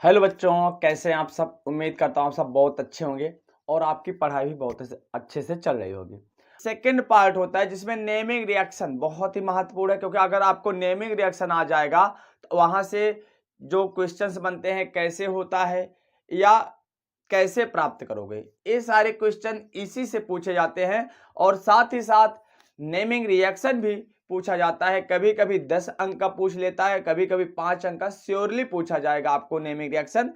Hello बच्चों, कैसे हैं आप सब। उम्मीद करता हूँ आप सब बहुत अच्छे होंगे और आपकी पढ़ाई भी बहुत अच्छे से चल रही होगी। सेकंड पार्ट होता है जिसमें नेमिंग रिएक्शन बहुत ही महत्वपूर्ण है, क्योंकि अगर आपको नेमिंग रिएक्शन आ जाएगा तो वहां से जो क्वेश्चंस बनते हैं कैसे होता है या कैसे प्राप्त करोगे, ये सारे क्वेश्चन इसी से पूछे जाते हैं। और साथ ही साथ नेमिंग रिएक्शन भी पूछा जाता है। कभी कभी 10 अंक का पूछ लेता है, कभी कभी 5 अंक का श्योरली पूछा जाएगा आपको नेमिंग रिएक्शन।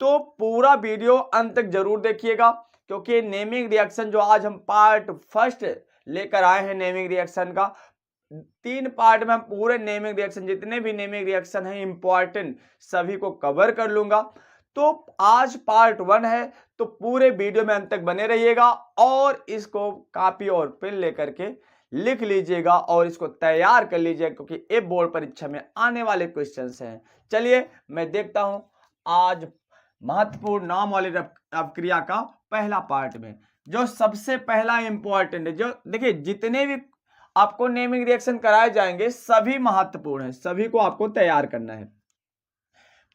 तो पूरा वीडियो अंत तक जरूर देखिएगा, क्योंकि नेमिंग रिएक्शन जो आज हम पार्ट फर्स्ट लेकर आए हैं नेमिंग रिएक्शन का, 3 पार्ट में हम पूरे नेमिंग रिएक्शन जितने भी नेमिंग रिएक्शन हैं इंपॉर्टेंट सभी को कवर कर लूंगा। तो आज पार्ट 1 है, तो पूरे वीडियो में अंत तक बने रहिएगा और इसको कॉपी और पेन लेकर के लिख लीजिएगा और इसको तैयार कर लीजिएगा, क्योंकि ये बोर्ड परीक्षा में आने वाले क्वेश्चंस हैं। चलिए मैं देखता हूं आज महत्वपूर्ण नाम वाले अपक्रिया का पहला पार्ट में जो सबसे पहला इंपॉर्टेंट है। जो देखिए जितने भी आपको नेमिंग रिएक्शन कराए जाएंगे सभी महत्वपूर्ण है, सभी को आपको तैयार करना है।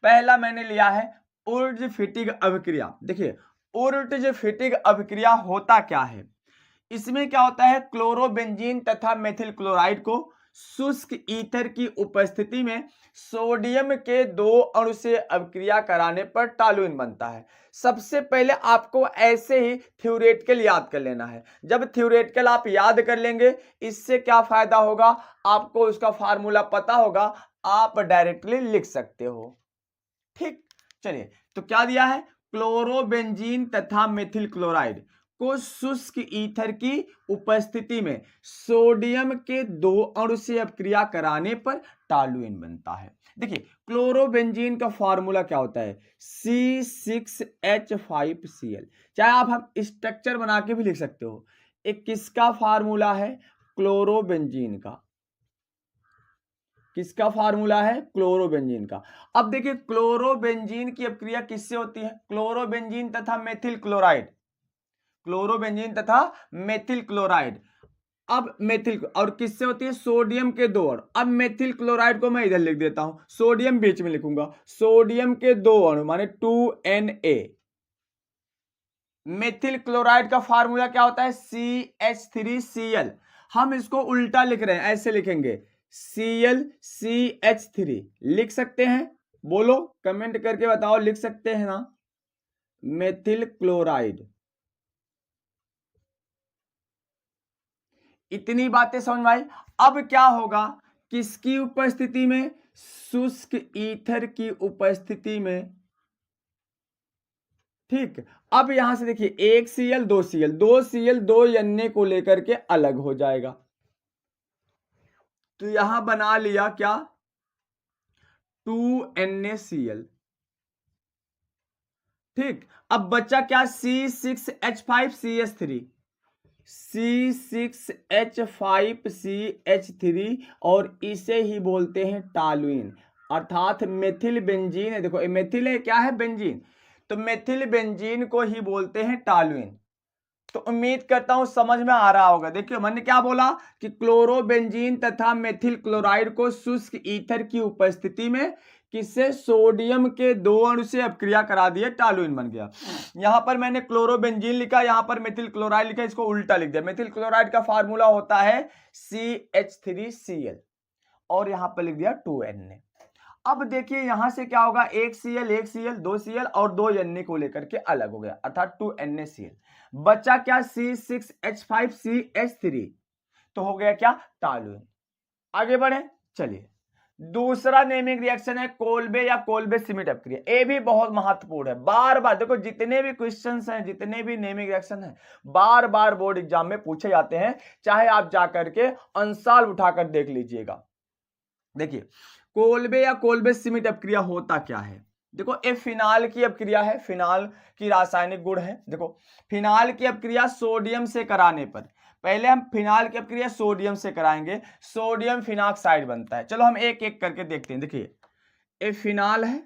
पहला मैंने लिया है उर्ज फिटिग अभिक्रिया। देखिए उर्ज फिटिग अभिक्रिया होता क्या है। इसमें क्या होता है, क्लोरोबेंजीन तथा मेथिल क्लोराइड को शुष्क ईथर की उपस्थिति में सोडियम के 2 अणु से अभिक्रिया कराने पर टॉलुइन बनता है। सबसे पहले आपको ऐसे ही थ्योरेटिकल याद कर लेना है। जब थ्योरेटिकल आप याद कर लेंगे इससे क्या फायदा होगा, आपको उसका फार्मूला पता होगा, आप डायरेक्टली लिख सकते हो। ठीक, चलिए तो क्या दिया है, क्लोरोबेंजीन तथा मेथिल क्लोराइड को शुष्क ईथर की उपस्थिति में सोडियम के 2 अणु से अभिक्रिया कराने पर टॉलुइन बनता है। देखिए क्लोरोबेंजीन का फार्मूला क्या होता है, C6H5Cl। चाहे आप स्ट्रक्चर बना के भी लिख सकते हो। एक किसका फार्मूला है, क्लोरोबेंजीन का। किसका फार्मूला है, क्लोरोबेंजीन का। अब देखिए क्लोरोबेंजीन की अभिक्रिया किससे होती है, क्लोरोबेंजीन तथा मेथिल क्लोराइड, क्लोरोबेंजीन तथा मेथिल क्लोराइड। अब मेथिल और किससे होती है, सोडियम के 2 अणु। अब मेथिल क्लोराइड को मैं इधर लिख देता हूं, सोडियम बीच में लिखूंगा, सोडियम के 2 अणु माने 2Na। मेथिल क्लोराइड का फार्मूला क्या होता है, CH3Cl। हम इसको उल्टा लिख रहे हैं, ऐसे लिखेंगे ClCH3। लिख सकते हैं, बोलो कमेंट करके बताओ, लिख सकते हैं ना, मेथिल क्लोराइड। इतनी बातें समझ में आई। अब क्या होगा, किसकी उपस्थिति में, शुष्क ईथर की उपस्थिति में। ठीक, अब यहां से देखिए 1Cl 2Cl, 2Cl 2 Na को लेकर के अलग हो जाएगा। तो यहां बना लिया क्या, 2NaCl। ठीक, अब बचा क्या, C6H5CH3, C6H5CH3 और इसे ही बोलते हैं टॉलुइन, अर्थात मेथिल बेंजीन है। देखो मेथिल है, क्या है, बेंजीन, तो मेथिल बेंजीन को ही बोलते हैं टॉलुइन। तो उम्मीद करता हूं समझ में आ रहा होगा। देखिए मैंने क्या बोला कि क्लोरोबेंजीन तथा मेथिल क्लोराइड को शुष्क ईथर की उपस्थिति में किससे, सोडियम के 2 अणु से अभिक्रिया करा दिए, टॉलुइन बन गया। यहां पर मैंने क्लोरोबेंजीन लिखा, यहां पर मेथिल क्लोराइड लिखा, इसको उल्टा लिख दिया। मेथिल क्लोराइड का फार्मूला होता है CH3Cl और यहां पर लिख दिया 2Na। अब देखिए यहां से क्या होगा, 1Cl 1Cl 2Cl और 2Na को लेकर के अलग हो गया, अर्थात 2NaCl। बचा क्या, C6H5CH3, तो हो गया क्या, टॉलुइन। आगे बढ़े, चलिए दूसरा नेमिंग रिएक्शन है कोल्बे या कोल्बे श्मिट अपक्रिया। ये भी बहुत महत्वपूर्ण है। बार बार देखो जितने भी क्वेश्चंस हैं, जितने भी नेमिंग रिएक्शन हैं, बार बार बोर्ड एग्जाम में पूछे जाते हैं, चाहे आप जाकर के अंसाल उठाकर देख लीजिएगा। देखिए कोल्बे या कोल्बे श्मिट अपक्रिया होता क्या है। देखो ये फिनाल की अपक्रिया है, फिनाल की रासायनिक गुण है। देखो फिनाल की अपक्रिया सोडियम से कराने पर, पहले हम फिनाल की अपक्रिया सोडियम से कराएंगे, सोडियम फिनॉक्साइड बनता है। चलो हम एक एक करके देखते हैं। देखिए ये फिनाल है,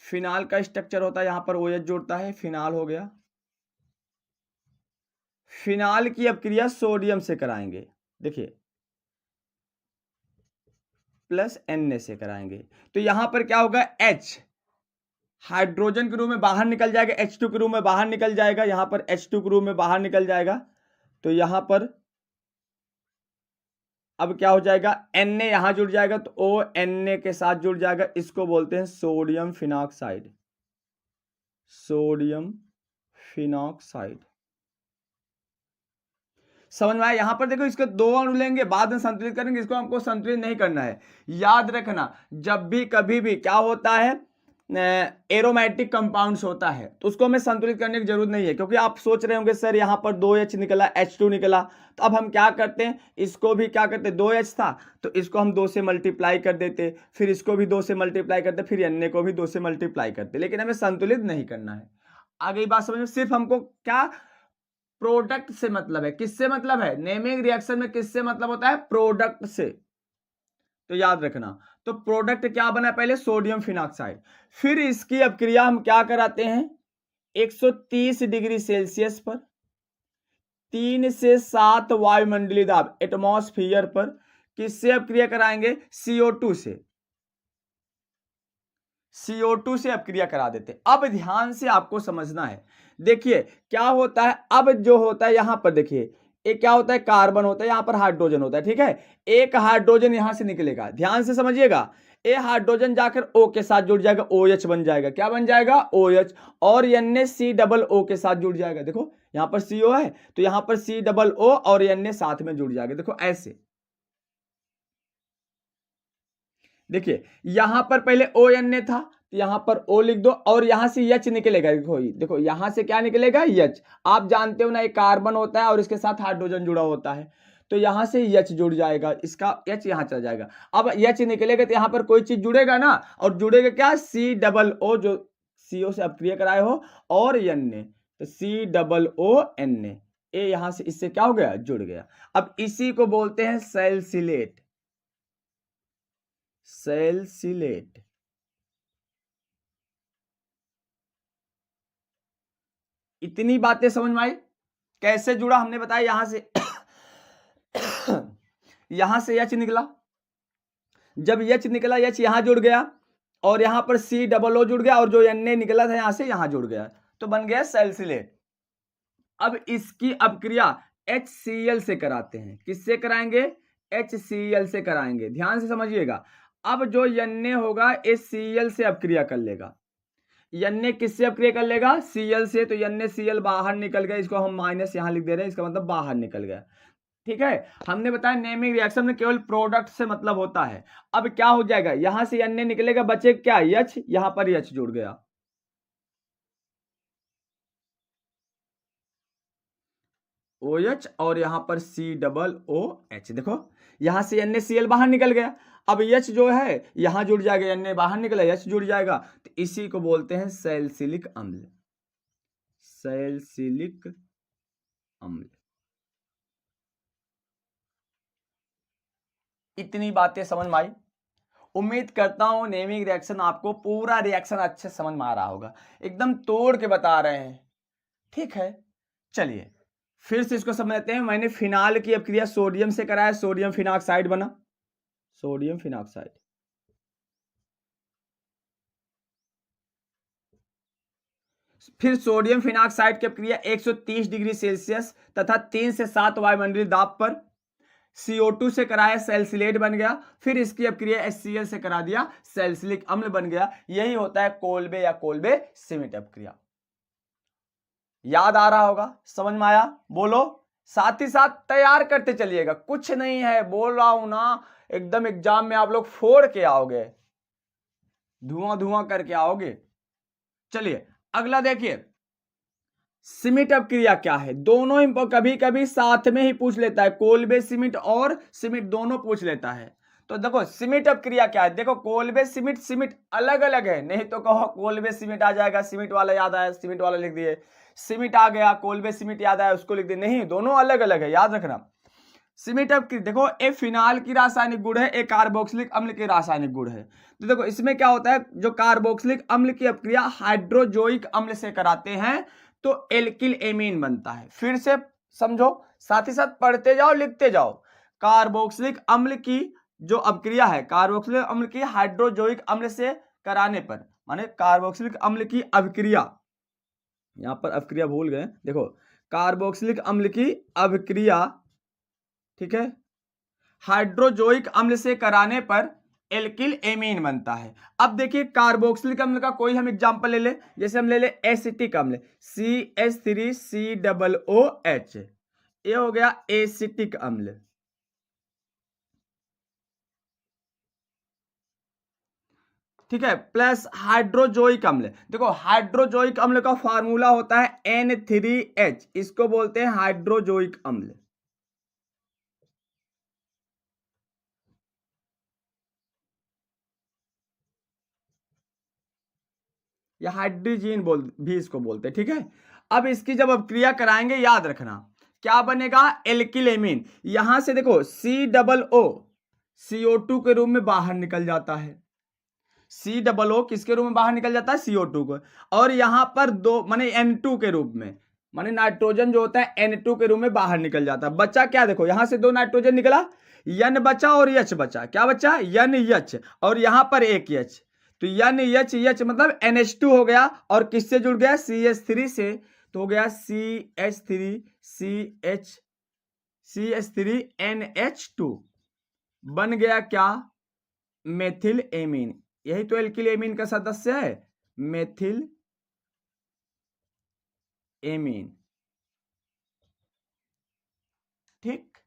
फिनाल का स्ट्रक्चर होता है, यहां पर OH जोड़ता है, फिनाल हो गया। फिनाल की अपक्रिया सोडियम से कराएंगे, देखिए प्लस Na से कराएंगे तो यहां पर क्या होगा, H हाइड्रोजन के रूप में बाहर निकल जाएगा, H2 के रूप में बाहर निकल जाएगा, यहां पर H2 के रूप में बाहर निकल जाएगा। तो यहां पर अब क्या हो जाएगा, Na यहां जुड़ जाएगा तो O Na के साथ जुड़ जाएगा, इसको बोलते हैं सोडियम फिनॉक्साइड, सोडियम फिनॉक्साइड। समझ में आया? यहां पर देखो इसके दो अणु लेंगे, बाद में संतुलित करेंगे, इसको हमको संतुलित नहीं करना है। याद रखना जब भी कभी भी क्या होता है, एरोमेटिक कंपाउंड्स होता है तो उसको हमें संतुलित करने की जरूरत नहीं है, क्योंकि आप सोच रहे होंगे सर यहाँ पर 2H निकला, H2 निकला, तो अब हम क्या करते हैं, इसको भी क्या करते, 2H था तो इसको हम 2 से मल्टीप्लाई कर देते, फिर इसको भी 2 से मल्टीप्लाई करते, फिर Na को भी 2 से मल्टीप्लाई करते, लेकिन हमें संतुलित नहीं करना है। आगे बात समझ में, सिर्फ हमको क्या प्रोडक्ट से मतलब है, किससे मतलब है, नेमिंग रिएक्शन में किससे मतलब होता है, प्रोडक्ट से। तो याद रखना, तो प्रोडक्ट क्या बना, पहले सोडियम फिनॉक्साइड, फिर इसकी अपक्रिया हम क्या कराते हैं 130 डिग्री सेल्सियस पर 3 से 7 वायुमंडलीय दाब एटमॉस्फेयर पर, किससे अपक्रिया कराएंगे, CO2 से, CO2 से अपक्रिया करा देते। अब ध्यान से आपको समझना है, देखिए क्या होता है, अब जो होता है यहां पर देखिए, एक क्या होता है, कार्बन होता है, यहां पर हाइड्रोजन होता है, ठीक है, एक हाइड्रोजन यहां से निकलेगा, ध्यान से समझिएगा, ए हाइड्रोजन जाकर O के साथ जुड़ जाएगा, OH बन जाएगा, क्या बन जाएगा, OH, और NaCO के साथ जुड़ जाएगा, देखो यहां पर CO है तो यहां पर COO और Na साथ में जुड़ जाएगा, देखो ऐसे। देखिए यहां पर पहले ONA था तो यहां पर O लिख दो, और यहां से H निकलेगा, देखो यहां से क्या निकलेगा, H, आप जानते हो ना एक कार्बन होता है और इसके साथ हाइड्रोजन जुड़ा होता है, तो यहां से H जुड़ जाएगा, इसका H यहां चला जाएगा। अब H निकलेगा तो यहां पर कोई चीज जुड़ेगा ना, और जुड़ेगा क्या, COO जो CO से अपक्रिया कराए हो, और Na, तो COONA, ए यहां से इससे क्या हो गया, जुड़ गया। अब इसी को बोलते हैं सैलिसिलेट, सैलिसिलेट। इतनी बातें समझ में आई, कैसे जुड़ा हमने बताया, यहां से यहां से H निकला, जब H निकला H यहां जुड़ गया, और यहां पर COO जुड़ गया, और जो Na निकला था यहां से यहां जुड़ गया, तो बन गया सैलिसिलेट। अब इसकी अपक्रिया HCl से कराते हैं, किससे कराएंगे, HCl से कराएंगे, ध्यान से समझिएगा। अब जो Na होगा HCl से अपक्रिया कर लेगा, Na किससे अपक्रिया कर लेगा, Cl से, तो NaCl बाहर निकल गया, इसको हम माइनस यहां लिख दे रहे हैं, इसका मतलब बाहर निकल गया, ठीक है। हमने बताया नेमिंग रिएक्शन में केवल प्रोडक्ट से मतलब होता है। अब क्या हो जाएगा, यहां से Na निकलेगा, बचे क्या, H, यहां पर H जुड़ गया, OH, और यहां पर COOH, देखो यहां से NaCl बाहर निकल गया, अब H जो है यहां जुड़ जाएगा, Na बाहर निकला, H जुड़ जाएगा, तो इसी को बोलते हैं सैलिसिलिक अम्ल, सैलिसिलिक अम्ल। इतनी बातें समझ में आई, उम्मीद करता हूं नेमिंग रिएक्शन आपको पूरा रिएक्शन अच्छे समझ में आ रहा होगा, एकदम तोड़ के बता रहे हैं, ठीक है। चलिए फिर से इसको समझते हैं। मैंने फिनाल की अपक्रिया सोडियम से कराया, सोडियम फिनॉक्साइड बना, सोडियम फिनॉक्साइड, फिर सोडियम फिनॉक्साइड की अपक्रिया 130 डिग्री सेल्सियस तथा 3 से 7 वायुमंडलीय दाब पर CO2 से कराया, सैलिसिलेट बन गया, फिर इसकी अपक्रिया HCl से करा दिया, सैलिसिलिक अम्ल बन गया। यही होता है कोल्बे या कोल्बे श्मिट अपक्रिया। याद आ रहा होगा, समझ में आया, बोलो, साथ ही साथ तैयार करते चलिएगा, कुछ नहीं है, बोल रहा हूं ना, एकदम एग्जाम में आप लोग फोड़ के आओगे, धुआं धुआं करके आओगे। चलिए अगला देखिए, श्मिट अपक्रिया क्या है, दोनों ही कभी कभी साथ में ही पूछ लेता है, कोल्बे श्मिट और श्मिट दोनों पूछ लेता है। तो देखो श्मिट अपक्रिया क्या है, देखो कोल्बे श्मिट, श्मिट अलग अलग है, नहीं तो कहो कोल्बे श्मिट आ जाएगा, श्मिट वाला याद आया, श्मिट वाला लिख दिए, श्मिट आ गया, कोल्बे श्मिट याद आया, उसको लिख दिए, नहीं, दोनों अलग अलग है, याद रखना। श्मिट अपक्रिया देखो, ए फिनाल की रासायनिक गुण है, एक कार्बोक्सिलिक अम्ल की रासायनिक गुण है। तो देखो इसमें क्या होता है, जो कार्बोक्सिलिक अम्ल की अपक्रिया हाइड्रोजोइक अम्ल से कराते हैं तो एल्किल एमीन बनता है। फिर से समझो, साथ ही साथ पढ़ते जाओ लिखते जाओ, कार्बोक्सिलिक अम्ल की जो अभिक्रिया है कार्बोक्सिलिक अम्ल की हाइड्रोजोइक अम्ल से कराने पर, माने कार्बोक्सिलिक अम्ल की अभिक्रिया, यहां पर अभिक्रिया भूल गए, देखो कार्बोक्सिलिक अम्ल की अभिक्रिया, ठीक है, हाइड्रोजोइक अम्ल से कराने पर एल्किल एमीन बनता है। अब देखिए कार्बोक्सिलिक अम्ल का कोई हम एग्जांपल ले ले, जैसे हम ले ले एसिटिक अम्ल CH3COOH, ये हो गया एसिटिक अम्ल। ठीक है, प्लस हाइड्रोजोइक अम्ल, देखो हाइड्रोजोइक अम्ल का फार्मूला होता है N3H, इसको बोलते हैं हाइड्रोजोइक अम्ल। या हाइड्रोजीन भी इसको बोलते हैं, ठीक है। अब इसकी जब अभिक्रिया कराएंगे याद रखना क्या बनेगा, एल्किलेमीन। यहां से देखो COO CO2 के रूप में बाहर निकल जाता है, COO किसके रूप में बाहर निकल जाता है, CO2 को, और यहां पर दो माने N2 के रूप में, माने नाइट्रोजन जो होता है N2 के रूप में बाहर निकल जाता है। बचा क्या, देखो यहां से दो नाइट्रोजन निकला, N बचा और H बचा, क्या बचा, NH, और यहां पर एक H, तो NH मतलब NH2 हो गया, और किससे जुड़ गया, CH3 से, तो हो गया CH3NH2, बन गया क्या, मेथिल एमीन। यही तो एल्किल एमीन का सदस्य है, मेथिल एमीन। ठीक,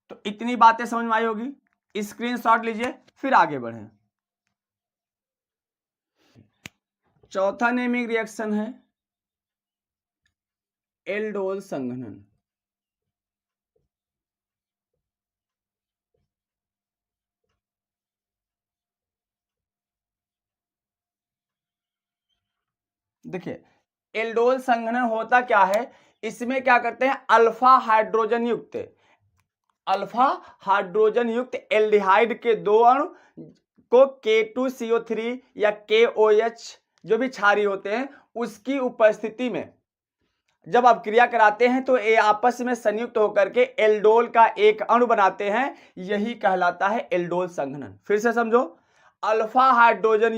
तो इतनी बातें समझ में आई होगी, स्क्रीनशॉट लीजिए, फिर आगे बढ़ें। चौथा नेमिंग रिएक्शन है एल्डोल संघनन। देखिए एल्डोल संघनन होता क्या है, इसमें क्या करते हैं, अल्फा हाइड्रोजन युक्त एल्डिहाइड के दो अणु को K2CO3 या KOH जो भी क्षारीय होते हैं उसकी उपस्थिति में जब अपक्रिया कराते हैं तो ये आपस में संयुक्त होकर के एल्डोल का एक अणु बनाते हैं, यही कहलाता है एल्डोल संघनन। फिर से समझो, अल्फा हाइड्रोजन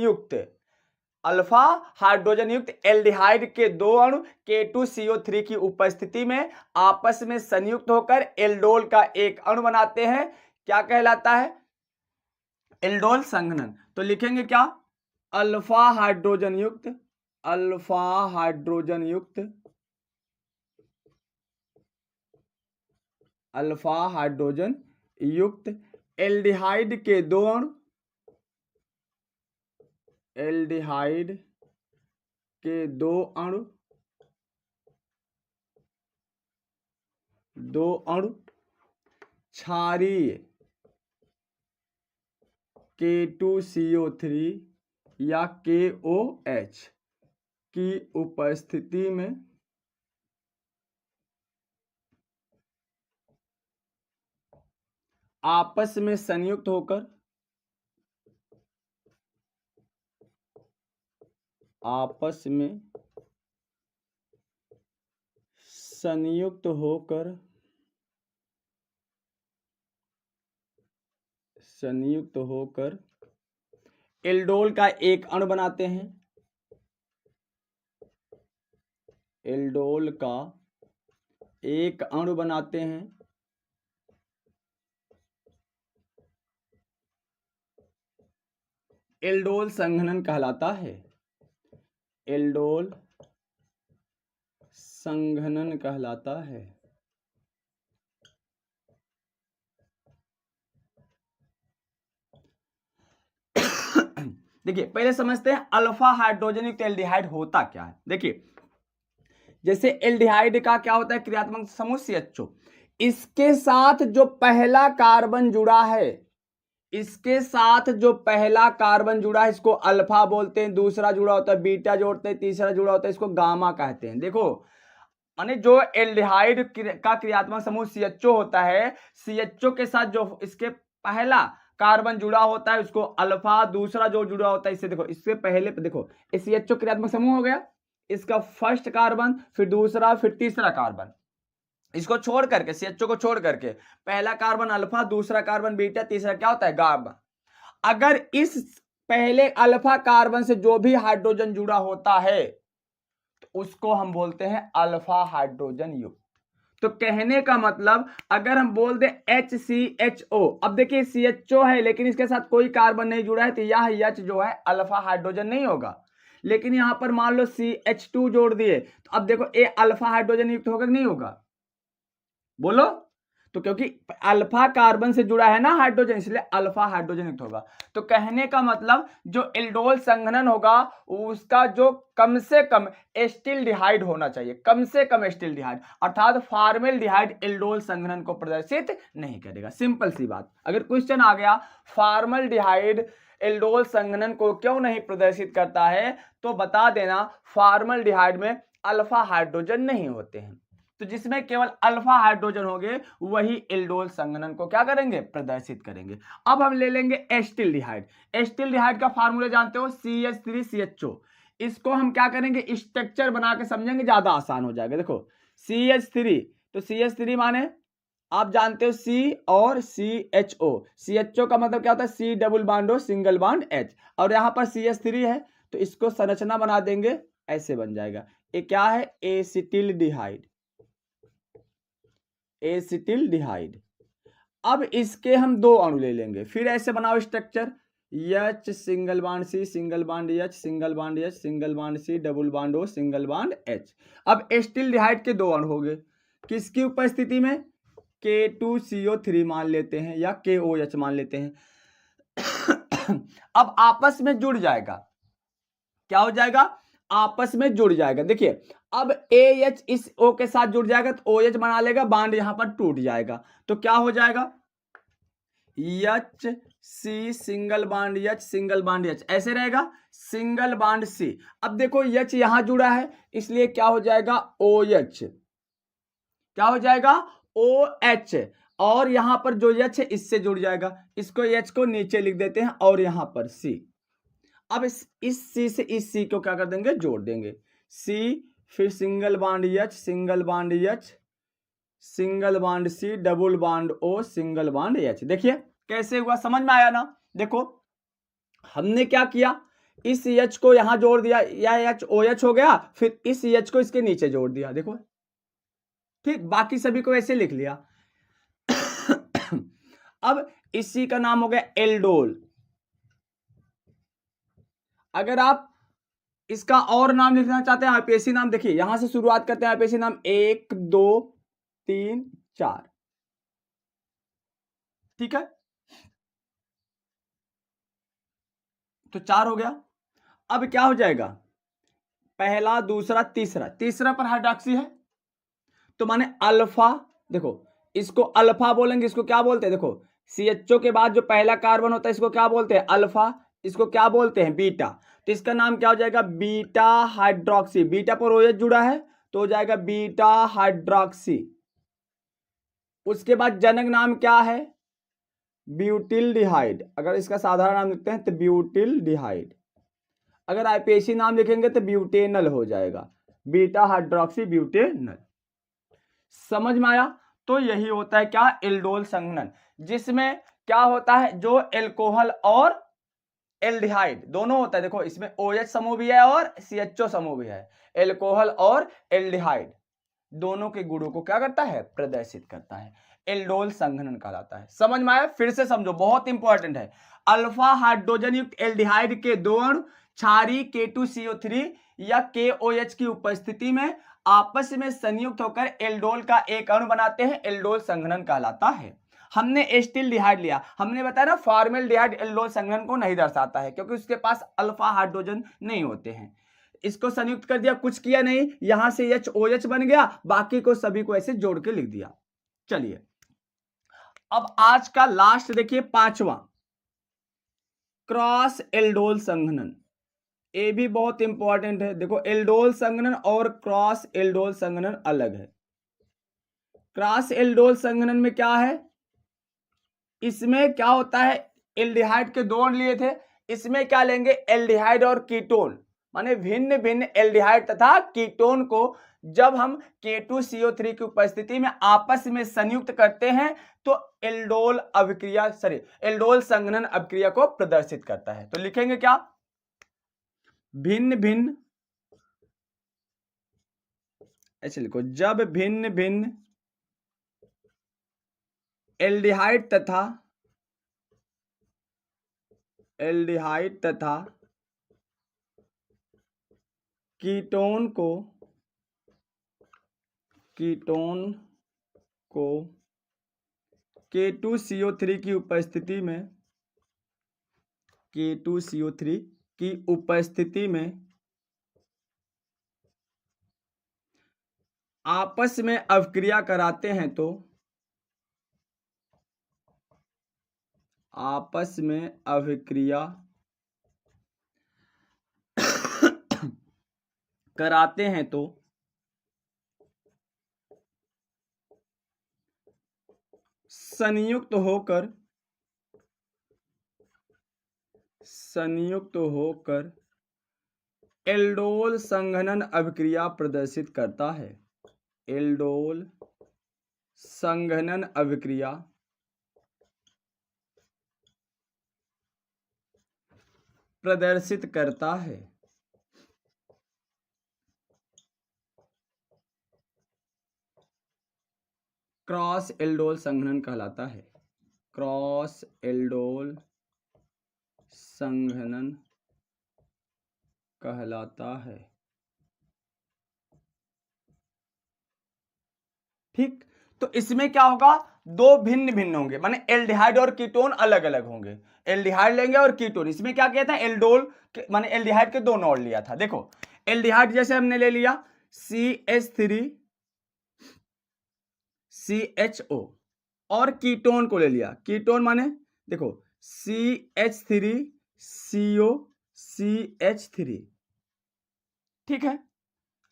युक्त एल्डिहाइड के दो अणु K2CO3 की उपस्थिति में आपस में संयुक्त होकर एल्डोल का एक अणु बनाते हैं, क्या कहलाता है, एल्डोल संघनन। तो लिखेंगे क्या, अल्फा हाइड्रोजन युक्त एल्डिहाइड के दो अणु क्षारीय K2CO3 या KOH की उपस्थिति में आपस में संयुक्त होकर एल्डोल का एक अणु बनाते हैं, एल्डोल संघनन कहलाता है, देखिए पहले समझते हैं अल्फा हाइड्रोजन युक्त एल्डिहाइड होता क्या है। देखिए जैसे एल्डिहाइड का क्या होता है, क्रियात्मक समूह CHO, इसके साथ जो पहला कार्बन जुड़ा है, इसको अल्फा बोलते हैं, दूसरा जुड़ा होता है बीटा जोड़ते हैं, तीसरा जुड़ा होता है इसको गामा कहते हैं। देखो माने जो एल्डिहाइड का क्रियात्मक समूह CHO होता है, CHO के साथ जो इसके पहला कार्बन जुड़ा होता है उसको अल्फा, दूसरा जो जुड़ा होता है इससे, देखो इससे पहले देखो CHO क्रियात्मक समूह हो गया, इसका फर्स्ट कार्बन, फिर दूसरा, फिर तीसरा कार्बन, इसको छोड़ करके, CHO को छोड़ करके, पहला कार्बन अल्फा, दूसरा कार्बन बीटा, तीसरा क्या होता है गामा। अगर इस पहले अल्फा कार्बन से जो भी हाइड्रोजन जुड़ा होता है तो उसको हम बोलते हैं अल्फा हाइड्रोजन युक्त। तो कहने का मतलब अगर हम बोल दे HCHO, अब देखिए CHO है लेकिन इसके साथ कोई कार्बन नहीं जुड़ा है तो यह H जो है अल्फा हाइड्रोजन नहीं होगा। लेकिन यहां पर मान लो CH2 जोड़ दिए तो अब देखो ये अल्फा हाइड्रोजन युक्त होगा कि नहीं होगा, बोलो। तो क्योंकि अल्फा कार्बन से जुड़ा है ना हाइड्रोजन, इसलिए अल्फा हाइड्रोजन युक्त होगा। तो कहने का मतलब जो एल्डोल संघनन होगा उसका जो कम से कम एस्टिल्डिहाइड होना चाहिए, कम से कम एस्टिल्डिहाइड, अर्थात फॉर्मेल्डिहाइड एल्डोल संघनन को प्रदर्शित नहीं करेगा। सिंपल सी बात। अगर क्वेश्चन आ गया फॉर्मेल्डिहाइड एल्डोल संघनन को क्यों नहीं प्रदर्शित करता है तो बता देना फॉर्मेल्डिहाइड में अल्फा हाइड्रोजन नहीं होते हैं। तो जिसमें केवल अल्फा हाइड्रोजन होंगे वही एल्डोल संघनन को क्या करेंगे, प्रदर्शित करेंगे। अब हम ले लेंगे एस्टिल्डिहाइड। एस्टिल्डिहाइड का फार्मूला जानते हो CH3CHO। इसको हम क्या करेंगे, स्ट्रक्चर बना के समझेंगे, ज्यादा आसान हो जाएगा। देखो CH3, तो CH3 माने आप जानते हो C और CHO। CHO का मतलब क्या होता है, C double bond O single bond H, और यहां पर CH3 है तो इसको संरचना बना देंगे, ऐसे बन जाएगा। ये क्या है, एसिटिल्डिहाइड, एसिटिल्डिहाइड। अब इसके हम दो अणु ले लेंगे, फिर ऐसे बनाओ structure, H single bond C single bond H single bond H single bond C double bond O single bond H। अब एस्टिल्डिहाइड के दो अणु हो गए, किसकी उपस्थिति में, K2CO3 मान लेते हैं या KOH मान लेते हैं। अब आपस में जुड़ जाएगा, क्या हो जाएगा, आपस में जुड़ जाएगा। देखिए अब AH इस O के साथ जुड़ जाएगा तो OH बना लेगा, बांड यहां पर टूट जाएगा तो क्या हो जाएगा, HC single bond H single bond H, ऐसे रहेगा सिंगल बांड C। अब देखो H यहां जुड़ा है इसलिए क्या हो जाएगा OH, क्या हो जाएगा OH, और यहां पर जो H है इससे जुड़ जाएगा, इसको H को नीचे लिख देते हैं और यहां पर C। अब इस C से इस C को क्या कर देंगे, जोड़ देंगे, C फिर single bond H single bond H single bond C double bond O single bond H। देखिए कैसे हुआ, समझ में आया ना। देखो हमने क्या किया, इस H को यहां जोड़ दिया, यह H OH हो गया, फिर इस H को इसके नीचे जोड़ दिया, देखो ठीक, बाकी सभी को ऐसे लिख लिया। अब इसी का नाम हो गया एल्डोल। अगर आप इसका और नाम लिखना चाहते हैं आईपीएससी नाम, देखिए यहां से शुरुआत करते हैं, आईपीएससी नाम 1 2 3 4, ठीक है, तो 4 हो गया। अब क्या हो जाएगा, पहला दूसरा तीसरा, तीसरा पर हाइड्रोक्सी है तो माने अल्फा, देखो इसको अल्फा बोलेंगे, इसको क्या बोलते हैं, देखो CHO के बाद जो पहला कार्बन होता है इसको क्या बोलते हैं, अल्फा, इसको क्या बोलते हैं, बीटा। तो इसका नाम क्या हो जाएगा, बीटा हाइड्रोक्सी, बीटा पर OH जुड़ा है तो हो जाएगा बीटा हाइड्रोक्सी। उसके बाद जनक नाम क्या है, ब्यूटिल्डिहाइड, अगर इसका साधारण नाम लिखते हैं तो ब्यूटिल्डिहाइड, अगर आईपीएससी नाम लिखेंगे तो ब्यूटेनल हो जाएगा, बीटा हाइड्रोक्सी ब्यूटेनल। समझ में आया। तो यही होता है क्या, एल्डोल संघनन, जिसमें क्या होता है, जो एल्कोहल और एल्डिहाइड दोनों होता है, देखो इसमें OH समूह भी है और CHO समूह भी है, एल्कोहल और एल्डिहाइड दोनों के गुणों को क्या करता है, प्रदर्शित करता है, एल्डोल संघनन कहलाता है। समझ में आया, फिर से समझो, बहुत इंपॉर्टेंट है। अल्फा हाइड्रोजन युक्त एल्डिहाइड के दो अणु क्षारीय K2CO3 या KOH की उपस्थिति में आपस में संयुक्त होकर एल्डोल का एक अणु बनाते हैं, एल्डोल संघनन कहलाता है। हमने एस्टिल्डिहाइड लिया, हमने बताया ना फॉर्मेल्डिहाइड एल्डोल संघनन को नहीं दर्शाता है क्योंकि उसके पास अल्फा हाइड्रोजन नहीं होते हैं। इसको संयुक्त कर दिया, कुछ किया नहीं, यहां से HOH बन गया, बाकी को सभी को ऐसे जोड़ के लिख दिया। चलिए अब आज का लास्ट देखिए, पांचवा, क्रॉस एल्डोल संघनन, ये भी बहुत इंपॉर्टेंट है। देखो एल्डोल संघनन और क्रॉस एल्डोल संघनन अलग है। क्रॉस एल्डोल संघनन में क्या है, इसमें क्या होता है, एल्डिहाइड के दो अणु लिए थे, इसमें क्या लेंगे, एल्डिहाइड और कीटोन माने भिन्न भिन्न एल्डिहाइड तथा कीटोन को जब हम K2CO3 की उपस्थिति में आपस में संयुक्त करते हैं तो एल्डोल अभिक्रिया एल्डोल संघनन अभिक्रिया को प्रदर्शित करता है। तो लिखेंगे क्या, भिन्न भिन्न, ऐसे लिखो, जब भिन्न भिन्न एल्डिहाइड तथा कीटोन को K2CO3 की उपस्थिति में आपस में अभिक्रिया कराते हैं तो आपस में अभिक्रिया कराते हैं तो संयुक्त होकर एल्डोल संघनन अभिक्रिया प्रदर्शित करता है। एल्डोल संघनन अभिक्रिया प्रदर्शित करता है। क्रॉस एल्डोल संघनन कहलाता है। क्रॉस एल्डोल संघनन कहलाता है। ठीक, तो इसमें क्या होगा, दो भिन्न भिन्न होंगे, माने एल्डिहाइड और कीटोन अलग अलग होंगे। एल्डिहाइड लेंगे और कीटोन, इसमें क्या किया था, एल्डोल माने एल्डिहाइड के दो नोड लिया था। देखो एल्डिहाइड जैसे हमने ले लिया CH3CHO और कीटोन को ले लिया, कीटोन माने देखो CH3COCH3, ठीक है।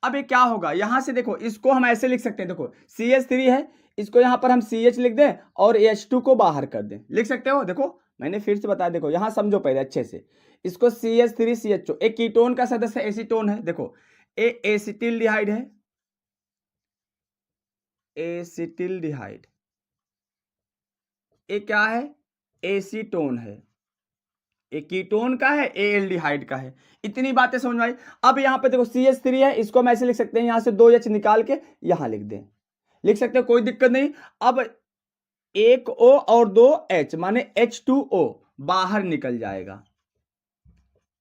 अब ये क्या होगा, यहां से देखो इसको हम ऐसे लिख सकते हैं, देखो CH3 है, इसको यहां पर हम CH लिख दें और H2 को बाहर कर दें, लिख सकते हो। देखो मैंने फिर से बताया, देखो यहां समझो पहले अच्छे से, इसको CH3CHO एक कीटोन का सदस्य एसीटोन है, देखो ए एसिटिल्डिहाइड है, एसिटिल्डिहाइड, ये क्या है, एसीटोन है, एक कीटोन का है, ए एल्डिहाइड का है। इतनी बातें समझ में आई। अब यहां पे देखो CH3 है, इसको हम ऐसे लिख सकते हैं, यहां से 2H निकाल के यहां लिख दें, लिख सकते हो, कोई दिक्कत नहीं। अब एक O और 2H माने H2O बाहर निकल जाएगा,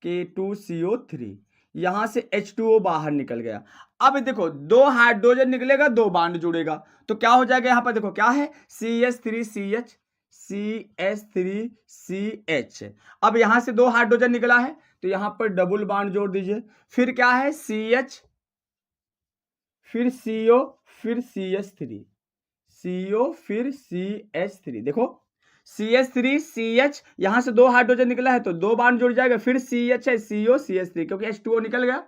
K2CO3, यहां से H2O बाहर निकल गया। अब देखो दो हाइड्रोजन निकलेगा, दो बांड जुड़ेगा, तो क्या हो जाएगा, यहां पर देखो क्या है, CH3CH CH3CH। अब यहां से दो हाइड्रोजन निकला है तो यहां पर डबल बांड जोड़ दीजिए, फिर क्या है CH, फिर CO, फिर CH3, CO फिर CH3, देखो CH3CH, यहां से दो हाइड्रोजन निकला है तो दो बांड जुड़ जाएगा, फिर CH है, CO CH3, क्योंकि H2O निकल गया।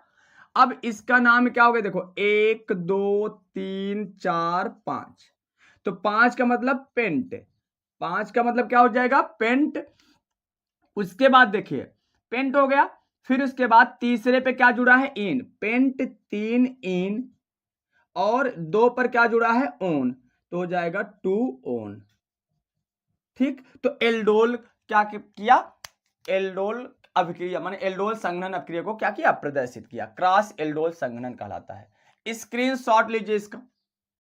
अब इसका नाम क्या हो गया, देखो 1 2 3 4 5, तो 5 का मतलब पेंट, 5 का मतलब क्या हो जाएगा, पेंट। उसके बाद देखिए पेंट हो गया, फिर उसके बाद तीसरे पे क्या जुड़ा है, इन, पेंट 3 इन, और 2 पर क्या जुड़ा है, ओन, तो हो जाएगा 2 ओन। ठीक, तो एल्डोल क्या किया, एल्डोल अभिक्रिया माने एल्डोल संघनन अभिक्रिया को क्या किया, प्रदर्शित किया। क्रॉस एल्डोल संघनन कहलाता है। स्क्रीनशॉट लीजिए इसका।